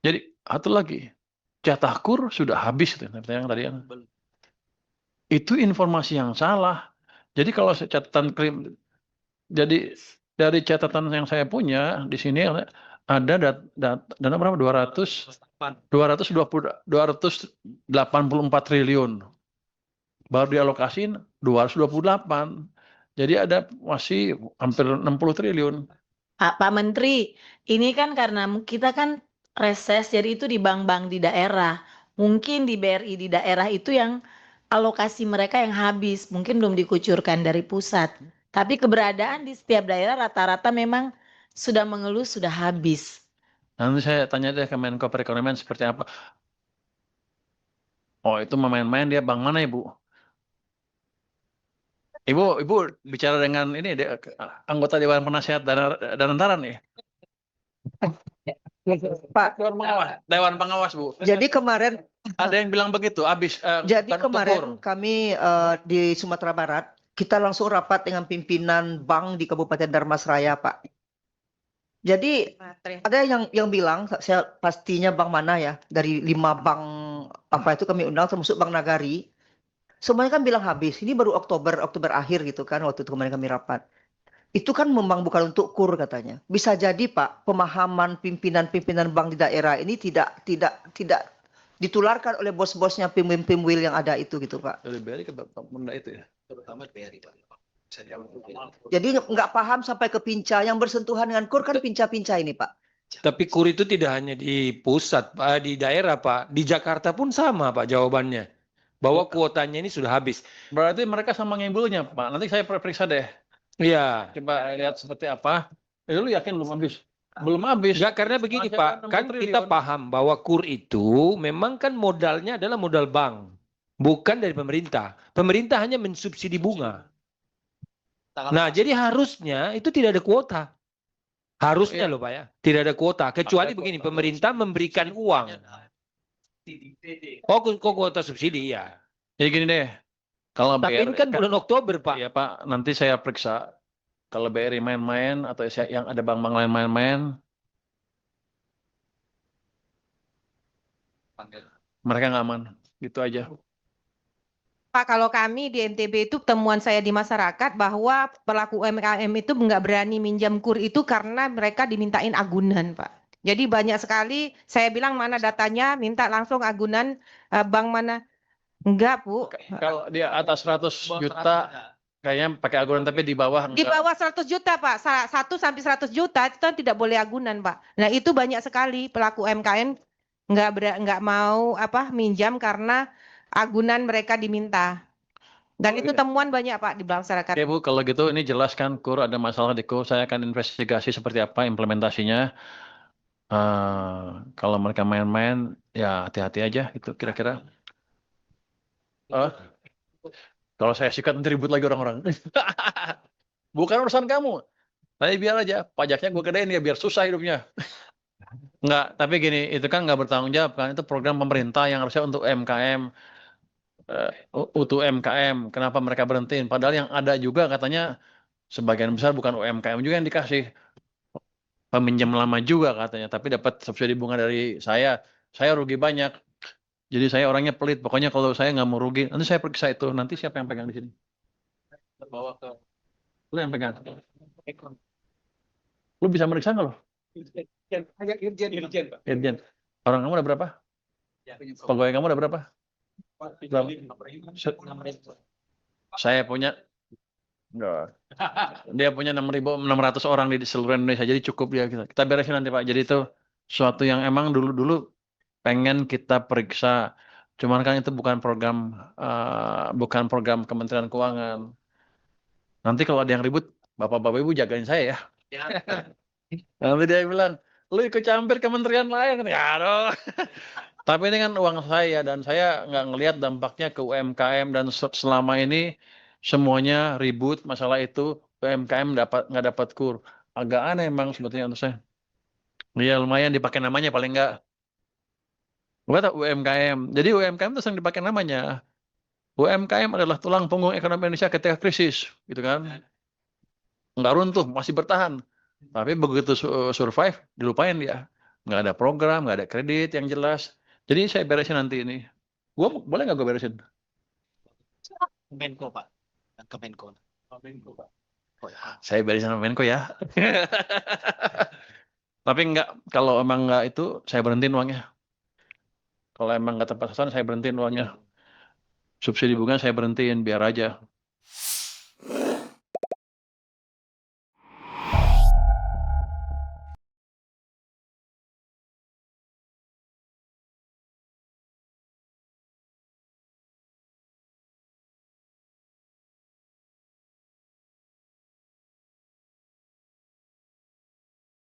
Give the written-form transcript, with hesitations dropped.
Jadi satu lagi, jatah KUR sudah habis itu yang tadi yang. Itu informasi yang salah. Jadi kalau catatan jadi dari catatan yang saya punya di sini ada dana berapa? 284 triliun. Baru dialokasiin 228. Jadi ada masih hampir 60 triliun. Pak Menteri, ini kan karena kita kan reses, jadi itu di bank-bank di daerah. Mungkin di BRI di daerah itu yang alokasi mereka yang habis, mungkin belum dikucurkan dari pusat. Tapi keberadaan di setiap daerah rata-rata memang sudah mengeluh, sudah habis. Nanti saya tanya deh ke Menko Perekonomian seperti apa. Oh, itu main-main dia bank mana, Ibu? Ibu bicara dengan ini anggota Dewan Penasihat dan Antara nih. Pak, Dewan Pengawas, Bu. jadi kemarin Ada yang bilang begitu, habis jadi bukan kemarin tegur. kami di Sumatera Barat, kita langsung rapat dengan pimpinan bank di Kabupaten Darmasraya, Pak. Jadi ada yang bilang, saya pastinya bank mana ya, dari 5 bank apa itu kami undang, termasuk Bank Nagari. Semuanya kan bilang habis. Ini baru Oktober akhir gitu kan, waktu itu kemarin kami rapat. Itu kan memang bukan untuk KUR katanya. Bisa jadi Pak, pemahaman pimpinan-pimpinan bank di daerah ini tidak ditularkan oleh bos-bosnya pimwil yang ada itu gitu Pak. Dari BRI ke Benda itu ya. Terutama BRI, Pak. Jadi nggak paham sampai ke pinca, yang bersentuhan dengan KUR kan pinca-pinca ini Pak. Tapi KUR itu tidak hanya di pusat, Pak, di daerah, Pak. Di Jakarta pun sama, Pak, jawabannya. Bahwa kuotanya ini sudah habis. Berarti mereka sama ngibulnya, Pak. Nanti saya periksa deh. Iya. Coba lihat seperti apa. Lu yakin belum habis? Belum habis. Enggak, karena begini, Masih Pak. ada 60 Kan kita triliun. paham bahwa KUR itu memang kan modalnya adalah modal bank. Bukan dari pemerintah. Pemerintah hanya mensubsidi bunga. Nah, jadi harusnya itu tidak ada kuota. Harusnya loh Pak ya. Tidak ada kuota. Kecuali begini, pemerintah memberikan uang. Oh, kok kuota subsidi ya. Jadi gini deh. Kalau Tapi ini kan bulan Oktober, Pak. Iya, Pak. Nanti saya periksa. Kalau BRI main-main atau yang ada bank-bank lain main-main, mereka nggak aman. Gitu aja. Pak, kalau kami di NTB itu temuan saya di masyarakat bahwa pelaku UMKM itu nggak berani minjam KUR itu karena mereka dimintain agunan, Pak. Jadi banyak sekali saya bilang mana datanya, minta langsung agunan bank mana. Enggak, Bu. Kalau dia atas 100 juta, kayaknya pakai agunan, tapi di bawah Di enggak. bawah 100 juta, Pak. 1 sampai 100 juta itu kan tidak boleh agunan, Pak. Nah, itu banyak sekali pelaku UMKM nggak mau minjam karena agunan mereka diminta. Dan itu temuan banyak Pak di masyarakat. Oke Bu, kalau gitu ini jelas kan KUR ada masalah di KUR. Saya akan investigasi seperti apa implementasinya. Kalau mereka main-main, ya hati-hati aja itu kira-kira. Kalau saya sikat nanti ribut lagi orang-orang. Bukan urusan kamu. Tapi biar aja, pajaknya gue gedein ya biar susah hidupnya. Enggak, tapi gini, itu kan nggak bertanggung jawab kan. Itu program pemerintah yang harusnya untuk UMKM. Untuk UMKM, kenapa mereka berhentiin? Padahal yang ada juga katanya sebagian besar bukan UMKM juga yang dikasih. Peminjam lama juga katanya, tapi dapat subsidi bunga dari saya rugi banyak. Jadi saya orangnya pelit, pokoknya kalau saya nggak mau rugi, nanti saya periksa itu, nanti siapa yang pegang di sini? Bawa ke, lu yang pegang. Lu bisa meriksa nggak lo? Irjen. Orang kamu ada berapa? Pegawai kamu ada berapa? Saya punya, enggak. Dia punya 6.600 orang di seluruh Indonesia, jadi cukup dia kita beresin nanti Pak. Jadi itu suatu yang emang dulu pengen kita periksa. Cuman kan itu bukan program Kementerian Keuangan. Nanti kalau ada yang ribut, bapak-bapak ibu jagain saya ya. Nanti dia bilang, lu ikut campur kementerian lain. Ya aduh. Tapi ini kan uang saya dan saya nggak ngelihat dampaknya ke UMKM dan selama ini semuanya ribut masalah itu UMKM nggak dapat KUR. Agak aneh emang sebetulnya untuk saya. Ya lumayan dipakai namanya paling nggak. Gue tahu UMKM. Jadi UMKM itu sering dipakai namanya. UMKM adalah tulang punggung ekonomi Indonesia ketika krisis, gitu kan? Nggak runtuh, masih bertahan. Tapi begitu survive, dilupain dia. nggak ada program, nggak ada kredit yang jelas. Jadi saya beresin nanti ini. Gua boleh nggak gue beresin? Menko Pak, dan ke Menko. Pak. Saya beresin sama Menko ya. Tapi nggak, kalau emang nggak itu, saya berhentiin uangnya. Kalau emang nggak tepat sasaran, saya berhentiin uangnya. Subsidi bunga saya berhentiin, biar aja.